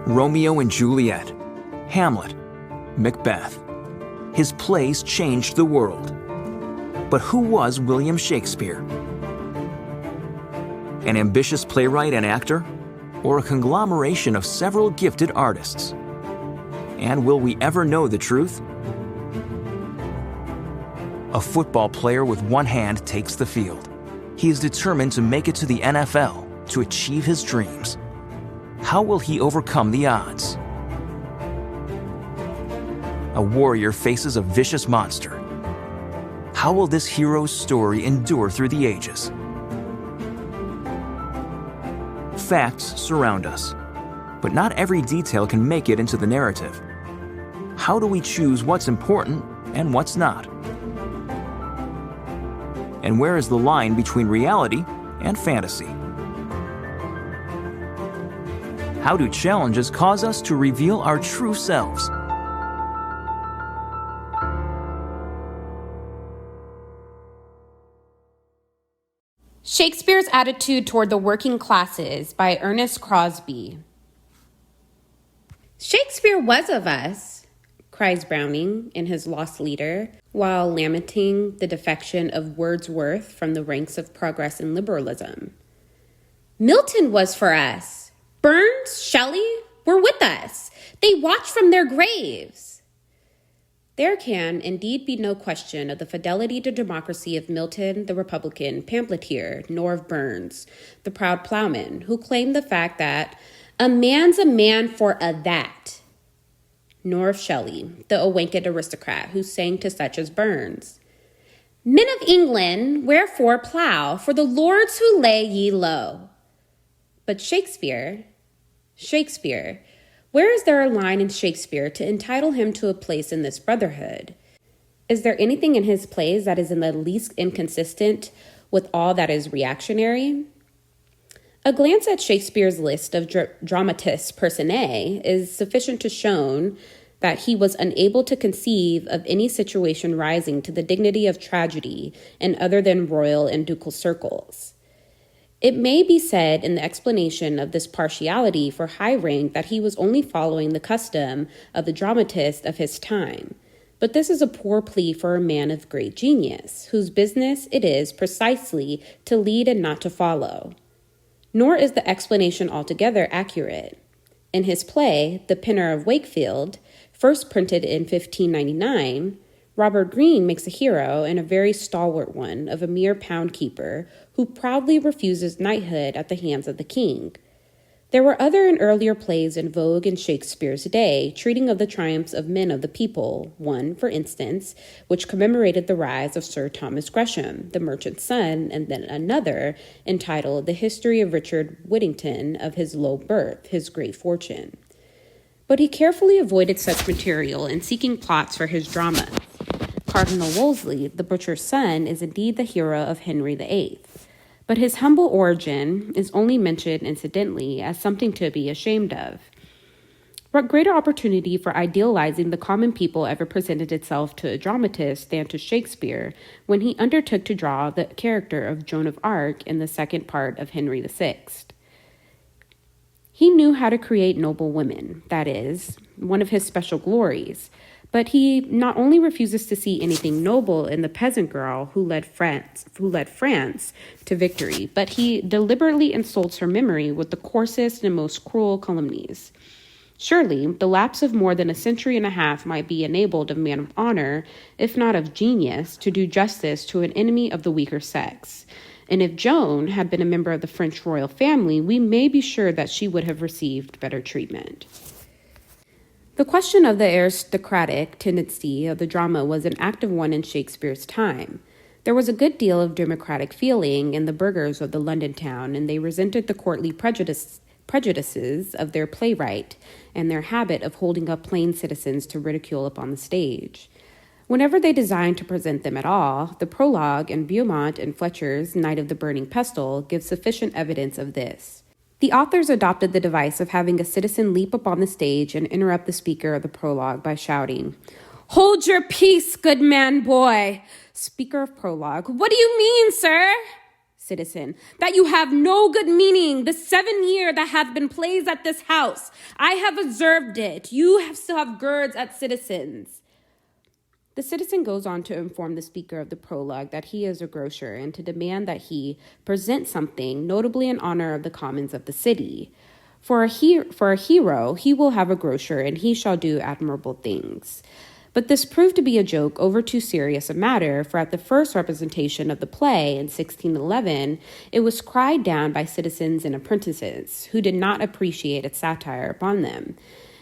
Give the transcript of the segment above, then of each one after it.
Romeo and Juliet, Hamlet, Macbeth. His plays changed the world. But who was William Shakespeare? An ambitious playwright and actor, or a conglomeration of several gifted artists? And will we ever know the truth? A football player with one hand takes the field. He is determined to make it to the NFL to achieve his dreams. How will he overcome the odds? A warrior faces a vicious monster. How will this hero's story endure through the ages? Facts surround us, but not every detail can make it into the narrative. How do we choose what's important and what's not? And where is the line between reality and fantasy? How do challenges cause us to reveal our true selves? Shakespeare's Attitude Toward the Working Classes by Ernest Crosby. Shakespeare was of us, cries Browning in his Lost Leader, while lamenting the defection of Wordsworth from the ranks of progress and liberalism. Milton was for us. Burns, Shelley were with us. They watched from their graves. There can indeed be no question of the fidelity to democracy of Milton, the Republican pamphleteer, nor of Burns, the proud plowman, who claimed the fact that a man's a man for a that, nor of Shelley, the awakened aristocrat who sang to such as Burns. Men of England, wherefore plow for the lords who lay ye low. But Shakespeare, where is there a line in Shakespeare to entitle him to a place in this brotherhood? Is there anything in his plays that is in the least inconsistent with all that is reactionary? A glance at Shakespeare's list of dramatis personae is sufficient to show that he was unable to conceive of any situation rising to the dignity of tragedy in other than royal and ducal circles. It may be said in the explanation of this partiality for high rank that he was only following the custom of the dramatist of his time. But this is a poor plea for a man of great genius, whose business it is precisely to lead and not to follow. Nor is the explanation altogether accurate. In his play, The Penner of Wakefield, first printed in 1599, Robert Greene makes a hero, and a very stalwart one, of a mere pound keeper who proudly refuses knighthood at the hands of the king. There were other and earlier plays in vogue in Shakespeare's day, treating of the triumphs of men of the people, one, for instance, which commemorated the rise of Sir Thomas Gresham, the merchant's son, and then another, entitled The History of Richard Whittington, of his low birth, his great fortune. But he carefully avoided such material in seeking plots for his dramas. Cardinal Wolsey, the butcher's son, is indeed the hero of Henry VIII, but his humble origin is only mentioned incidentally as something to be ashamed of. What greater opportunity for idealizing the common people ever presented itself to a dramatist than to Shakespeare when he undertook to draw the character of Joan of Arc in the second part of Henry VI? He knew how to create noble women, that is, one of his special glories. But he not only refuses to see anything noble in the peasant girl who led France to victory, but he deliberately insults her memory with the coarsest and most cruel calumnies. Surely, the lapse of more than a century and a half might be enabled a man of honor, if not of genius, to do justice to an enemy of the weaker sex. And if Joan had been a member of the French royal family, we may be sure that she would have received better treatment. The question of the aristocratic tendency of the drama was an active one in Shakespeare's time. There was a good deal of democratic feeling in the burghers of the London town, and they resented the courtly prejudices of their playwright and their habit of holding up plain citizens to ridicule upon the stage. Whenever they designed to present them at all, the prologue in Beaumont and Fletcher's Night of the Burning Pestle gives sufficient evidence of this. The authors adopted the device of having a citizen leap upon the stage and interrupt the speaker of the prologue by shouting, "Hold your peace, good man, boy!" Speaker of prologue, "What do you mean, sir?" Citizen, that you have no good meaning. The 7 year that hath been plays at this house, I have observed it. You still have girds at citizens. The citizen goes on to inform the speaker of the prologue that he is a grocer and to demand that he present something, notably in honor of the commons of the city. For a hero, he will have a grocer and he shall do admirable things. But this proved to be a joke over too serious a matter, for at the first representation of the play in 1611, it was cried down by citizens and apprentices, who did not appreciate its satire upon them.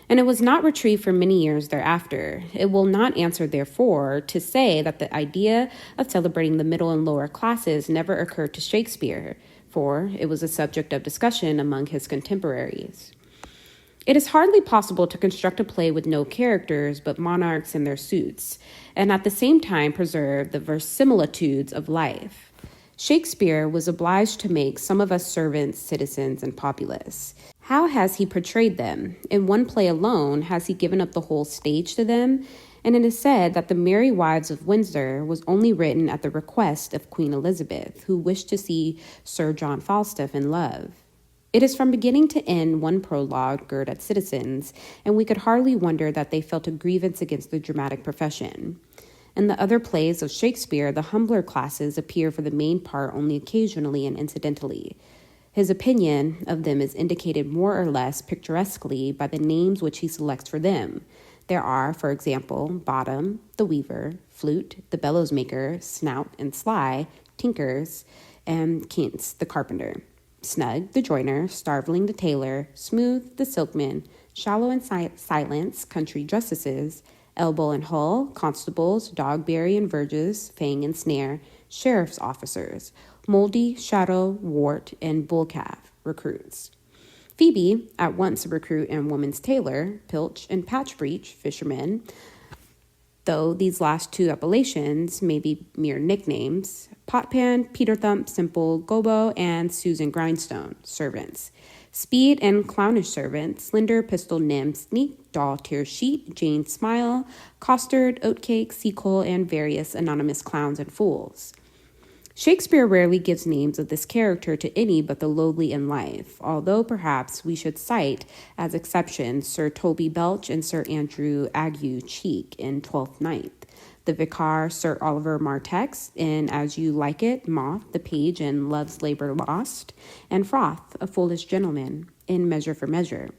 And it was not retrieved for many years thereafter. It will not answer, therefore, to say that the idea of celebrating the middle and lower classes never occurred to Shakespeare, for it was a subject of discussion among his contemporaries. It is hardly possible to construct a play with no characters but monarchs in their suits, and at the same time preserve the verisimilitudes of life. Shakespeare was obliged to make some of us servants, citizens, and populace. How has he portrayed them? In one play alone, has he given up the whole stage to them? And it is said that The Merry Wives of Windsor was only written at the request of Queen Elizabeth, who wished to see Sir John Falstaff in love. It is from beginning to end one prologue girt at citizens, and we could hardly wonder that they felt a grievance against the dramatic profession. In the other plays of Shakespeare, the humbler classes appear for the main part only occasionally and incidentally. His opinion of them is indicated more or less picturesquely by the names which he selects for them. There are, for example, Bottom, the Weaver, Flute, the Bellows Maker, Snout and Sly, Tinkers, and Kintz, the Carpenter, Snug, the Joiner, Starveling, the Tailor, Smooth, the Silkman, Shallow and Silence, Country Justices, Elbow and Hull, Constables, Dogberry and Verges, Fang and Snare, Sheriff's Officers, Moldy, Shadow, Wart, and Bullcalf, recruits. Phoebe, at once a recruit and woman's tailor, Pilch and Patchbreech, fishermen, though these last two appellations may be mere nicknames, Potpan, Peter Thump, Simple, Gobo, and Susan Grindstone, servants. Speed and clownish servants, Slender, Pistol, Nim, Sneak, Doll, Tear Sheet, Jane Smile, Costard, Oatcake, Seacole, and various anonymous clowns and fools. Shakespeare rarely gives names of this character to any but the lowly in life, although perhaps we should cite as exceptions Sir Toby Belch and Sir Andrew Ague Cheek in Twelfth Night, the vicar Sir Oliver Martex in As You Like It, Moth, the page in Love's Labor Lost, and Froth, a foolish gentleman, in Measure for Measure.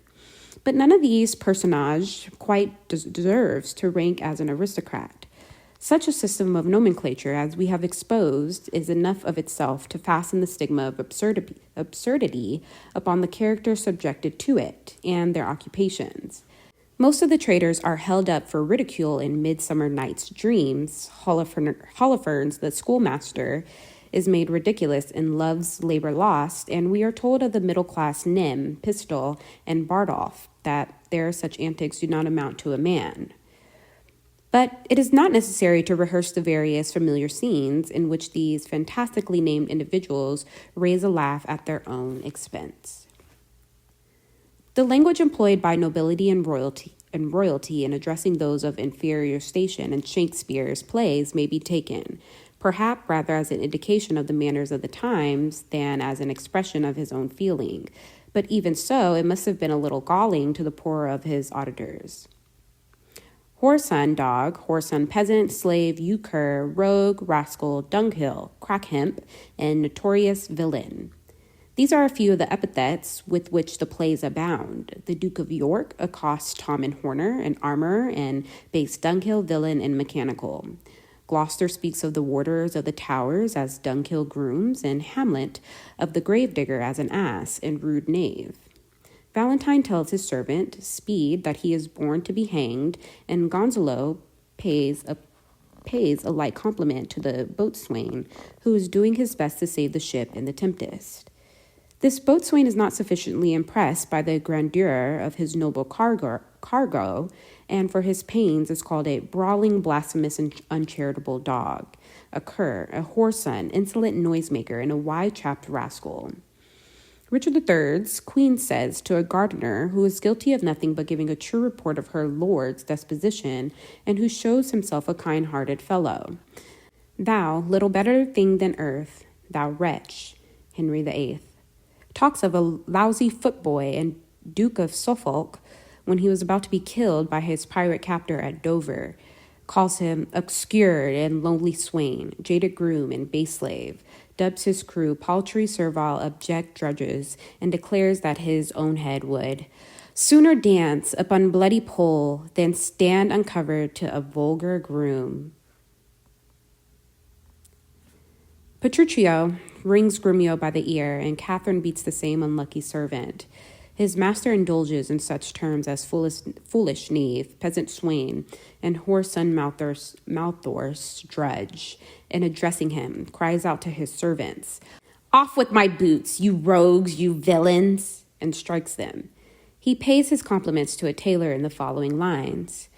But none of these personages quite deserves to rank as an aristocrat. Such a system of nomenclature as we have exposed is enough of itself to fasten the stigma of absurdity upon the characters subjected to it and their occupations. Most of the traitors are held up for ridicule in Midsummer Night's Dreams. Holofernes, the schoolmaster, is made ridiculous in Love's Labor Lost, and we are told of the middle-class Nim, Pistol, and Bardolph that their such antics do not amount to a man. But it is not necessary to rehearse the various familiar scenes in which these fantastically named individuals raise a laugh at their own expense. The language employed by nobility and royalty in addressing those of inferior station in Shakespeare's plays may be taken, perhaps rather as an indication of the manners of the times than as an expression of his own feeling. But even so, it must have been a little galling to the poorer of his auditors. Whoreson dog, whoreson peasant, slave, euchre, rogue, rascal, dunghill, crackhemp, and notorious villain. These are a few of the epithets with which the plays abound. The Duke of York accosts Tom and Horner, an armorer, and base dunghill, villain, and mechanical. Gloucester speaks of the warders of the towers as dunghill grooms, and Hamlet of the gravedigger as an ass and rude knave. Valentine tells his servant, Speed, that he is born to be hanged, and Gonzalo pays a like compliment to the boatswain, who is doing his best to save the ship in the tempest. This boatswain is not sufficiently impressed by the grandeur of his noble cargo, and for his pains is called a brawling, blasphemous, and uncharitable dog, a cur, a whoreson, insolent noisemaker, and a wide-chapped rascal. Richard III's Queen says to a gardener who is guilty of nothing but giving a true report of her lord's disposition, and who shows himself a kind-hearted fellow, Thou, little better thing than earth, thou wretch, Henry VIII. Talks of a lousy footboy and Duke of Suffolk when he was about to be killed by his pirate captor at Dover. Calls him obscure and lonely swain, jaded groom and base slave, dubs his crew paltry, servile, abject drudges, and declares that his own head would sooner dance upon bloody pole than stand uncovered to a vulgar groom. Petruchio wrings Grumio by the ear, and Catherine beats the same unlucky servant. His master indulges in such terms as foolish knave, peasant swain, and whoreson mouthorse drudge, and addressing him, cries out to his servants, "Off with my boots, you rogues, you villains!" and strikes them. He pays his compliments to a tailor in the following lines.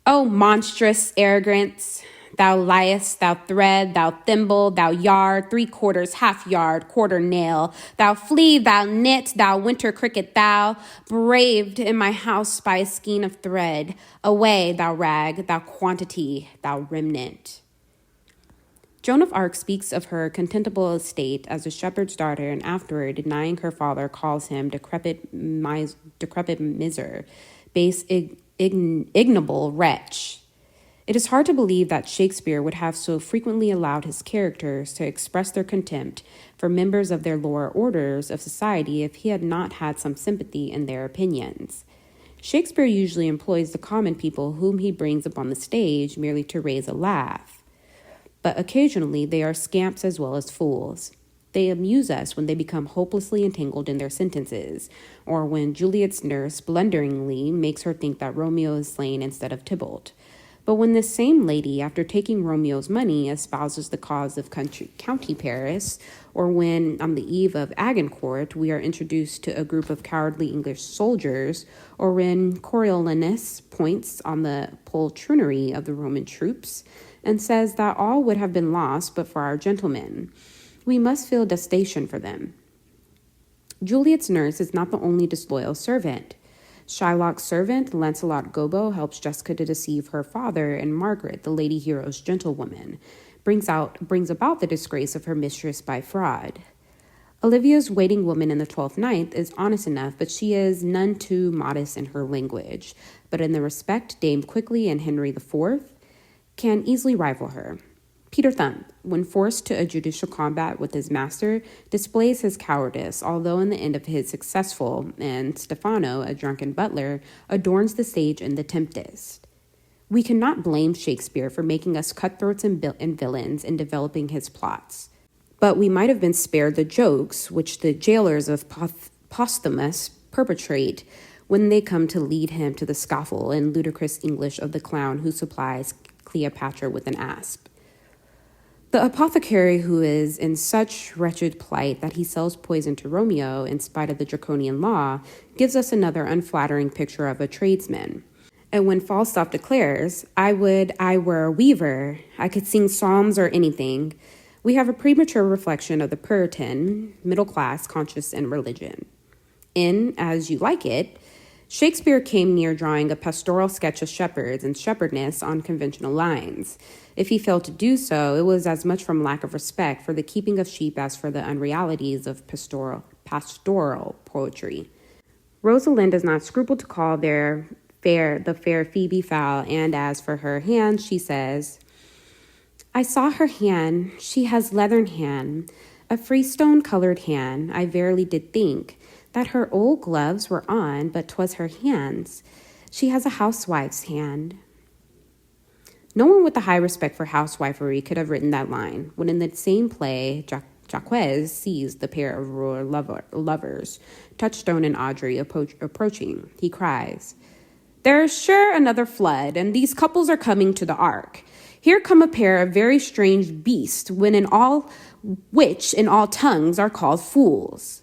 "O monstrous arrogance! Thou liest, thou thread, thou thimble, thou yard, 3/4, half yard, quarter nail, thou flea, thou knit, thou winter cricket, thou, braved in my house by a skein of thread. Away, thou rag, thou quantity, thou remnant." Joan of Arc speaks of her contemptible estate as a shepherd's daughter, and afterward, denying her father, calls him decrepit miser, base ignoble wretch. It is hard to believe that Shakespeare would have so frequently allowed his characters to express their contempt for members of their lower orders of society if he had not had some sympathy in their opinions. Shakespeare usually employs the common people whom he brings upon the stage merely to raise a laugh. But occasionally they are scamps as well as fools. They amuse us when they become hopelessly entangled in their sentences, or when Juliet's nurse blunderingly makes her think that Romeo is slain instead of Tybalt. But when this same lady, after taking Romeo's money, espouses the cause of County Paris, or when, on the eve of Agincourt, we are introduced to a group of cowardly English soldiers, or when Coriolanus points on the poltroonery of the Roman troops, and says that all would have been lost but for our gentlemen, we must feel detestation for them. Juliet's nurse is not the only disloyal servant. Shylock's servant, Lancelot Gobbo, helps Jessica to deceive her father, and Margaret, the lady hero's gentlewoman, brings about the disgrace of her mistress by fraud. Olivia's waiting woman in the 12th Ninth is honest enough, but she is none too modest in her language. But in the respect, Dame Quickly and Henry IV can easily rival her. Peter Thumb, when forced to a judicial combat with his master, displays his cowardice, although in the end of his successful, and Stefano, a drunken butler, adorns the stage in The Tempest. We cannot blame Shakespeare for making us cutthroats and villains in developing his plots, but we might have been spared the jokes which the jailers of Posthumus perpetrate when they come to lead him to the scaffold in ludicrous English of the clown who supplies Cleopatra with an asp. The apothecary, who is in such wretched plight that he sells poison to Romeo in spite of the draconian law, gives us another unflattering picture of a tradesman. And when Falstaff declares, I were a weaver, I could sing psalms or anything, we have a premature reflection of the Puritan, middle class, conscious in religion. In As You Like It, Shakespeare came near drawing a pastoral sketch of shepherds and shepherdess on conventional lines. If he failed to do so, it was as much from lack of respect for the keeping of sheep as for the unrealities of pastoral poetry. Rosalind does not scruple to call the fair Phoebe foul, and as for her hand, she says, I saw her hand, she has leathern hand, a freestone-colored hand, I verily did think that her old gloves were on, but 'twas her hands. She has a housewife's hand. No one with a high respect for housewifery could have written that line, when in the same play, Jacques sees the pair of rural lovers, Touchstone and Audrey, approaching. He cries, There is sure another flood, and these couples are coming to the ark. Here come a pair of very strange beasts, which in all tongues are called fools.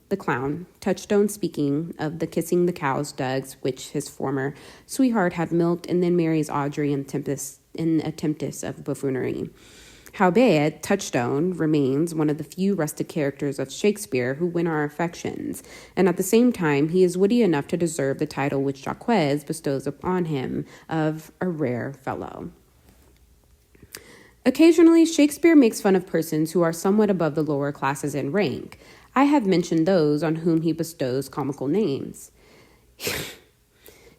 The clown, Touchstone, speaking of the kissing the cow's dugs, which his former sweetheart had milked, and then marries Audrey in a tempest of buffoonery. Howbeit, Touchstone remains one of the few rustic characters of Shakespeare who win our affections, and at the same time he is witty enough to deserve the title which Jacques bestows upon him of a rare fellow. Occasionally, Shakespeare makes fun of persons who are somewhat above the lower classes in rank. I have mentioned those on whom he bestows comical names.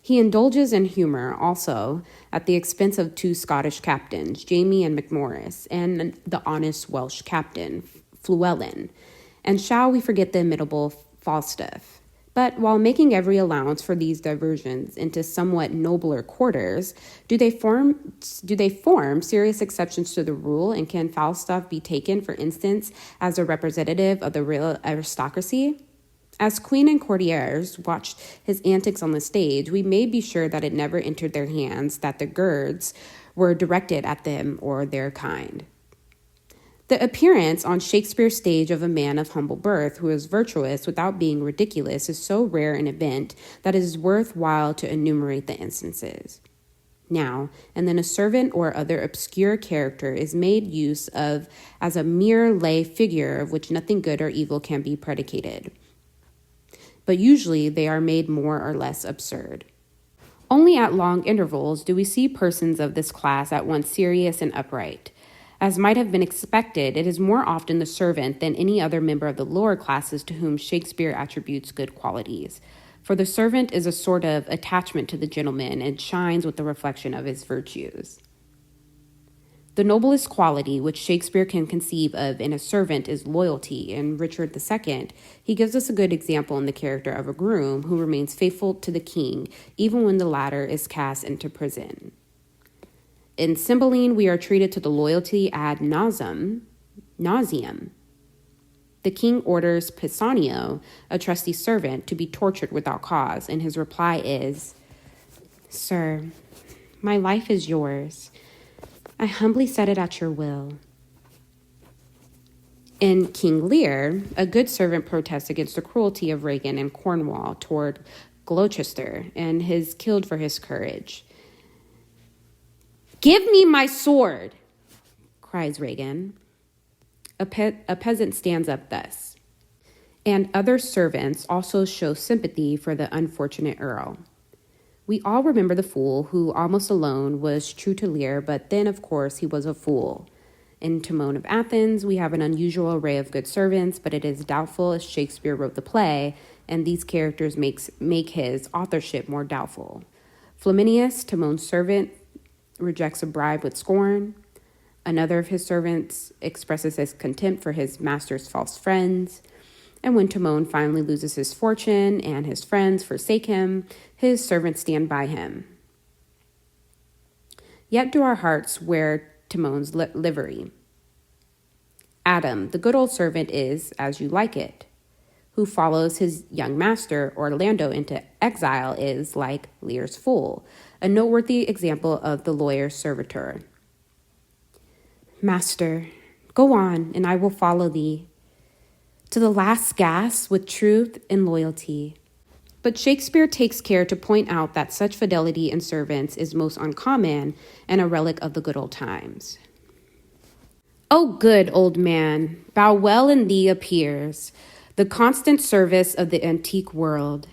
He indulges in humor also at the expense of two Scottish captains, Jamie and McMorris, and the honest Welsh captain, Llewellyn. And shall we forget the imitable Falstaff? But while making every allowance for these diversions into somewhat nobler quarters, do they form serious exceptions to the rule, and can Falstaff be taken, for instance, as a representative of the real aristocracy? As Queen and courtiers watched his antics on the stage, we may be sure that it never entered their hands that the girds were directed at them or their kind. The appearance on Shakespeare's stage of a man of humble birth who is virtuous without being ridiculous is so rare an event that it is worthwhile to enumerate the instances. Now and then a servant or other obscure character is made use of as a mere lay figure of which nothing good or evil can be predicated. But usually they are made more or less absurd. Only at long intervals do we see persons of this class at once serious and upright. As might have been expected, it is more often the servant than any other member of the lower classes to whom Shakespeare attributes good qualities. For the servant is a sort of attachment to the gentleman and shines with the reflection of his virtues. The noblest quality which Shakespeare can conceive of in a servant is loyalty. In Richard II, he gives us a good example in the character of a groom who remains faithful to the king even when the latter is cast into prison. In Cymbeline, we are treated to the loyalty ad nauseam. The king orders Pisanio, a trusty servant, to be tortured without cause, and his reply is, "Sir, my life is yours. I humbly set it at your will." In King Lear, a good servant protests against the cruelty of Regan in Cornwall toward Gloucester and is killed for his courage. "Give me my sword," cries Regan. A peasant stands up thus. And other servants also show sympathy for the unfortunate earl. We all remember the fool who, almost alone, was true to Lear, but then, of course, he was a fool. In Timon of Athens, we have an unusual array of good servants, but it is doubtful if Shakespeare wrote the play, and these characters make his authorship more doubtful. Flaminius, Timon's servant, rejects a bribe with scorn. Another of his servants expresses his contempt for his master's false friends. And when Timon finally loses his fortune and his friends forsake him, his servants stand by him. Yet do our hearts wear Timon's livery. Adam, the good old servant, is as you like it. Who follows his young master, Orlando, into exile is, like Lear's fool, a noteworthy example of the lawyer's servitor. "Master, go on, and I will follow thee to the last gasp with truth and loyalty." But Shakespeare takes care to point out that such fidelity in servants is most uncommon and a relic of the good old times. "O good old man, bow well in thee appears the constant service of the antique world.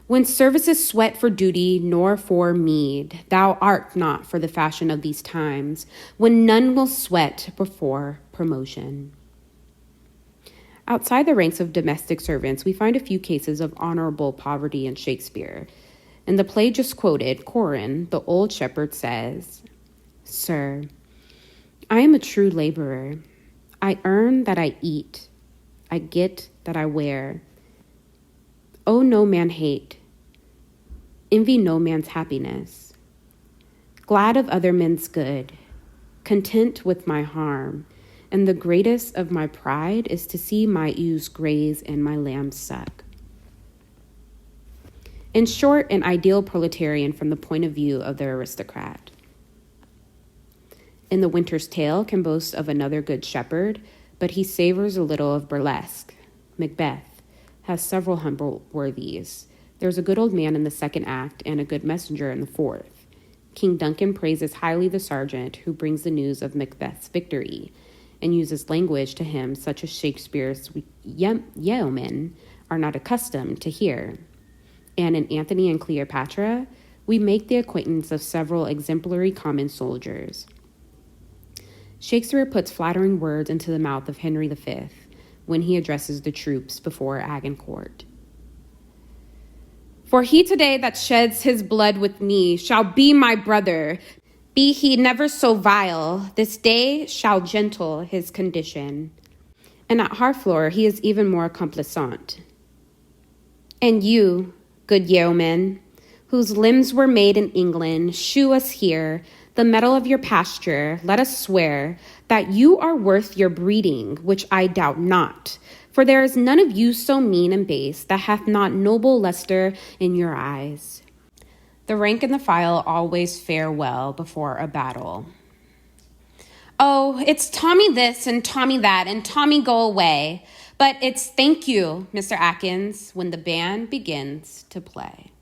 When services sweat for duty nor for meed, thou art not for the fashion of these times, when none will sweat before promotion." Outside the ranks of domestic servants, we find a few cases of honorable poverty in Shakespeare. In the play just quoted, Corin, the old shepherd, says, "Sir, I am a true laborer. I earn that I eat. I get that I wear. Owe no man hate. Envy no man's happiness. Glad of other men's good. Content with my harm. And the greatest of my pride is to see my ewes graze and my lambs suck." In short, an ideal proletarian from the point of view of the aristocrat. In The Winter's Tale can boast of another good shepherd, but he savors a little of burlesque. Macbeth has several humble worthies. There's a good old man in the second act and a good messenger in the fourth. King Duncan praises highly the sergeant who brings the news of Macbeth's victory and uses language to him such as Shakespeare's yeomen are not accustomed to hear. And in Antony and Cleopatra, we make the acquaintance of several exemplary common soldiers. Shakespeare puts flattering words into the mouth of Henry V when he addresses the troops before Agincourt. For he today that sheds his blood with me shall be my brother. Be he never so vile, this day shall gentle his condition. And at Harfleur he is even more complaisant. And you, good yeomen, whose limbs were made in England, shew us here the mettle of your pasture. Let us swear that you are worth your breeding, which I doubt not. For there is none of you so mean and base that hath not noble lustre in your eyes. The rank and the file always fare well before a battle. Oh, it's Tommy this and Tommy that and Tommy go away. But it's thank you, Mr. Atkins, when the band begins to play.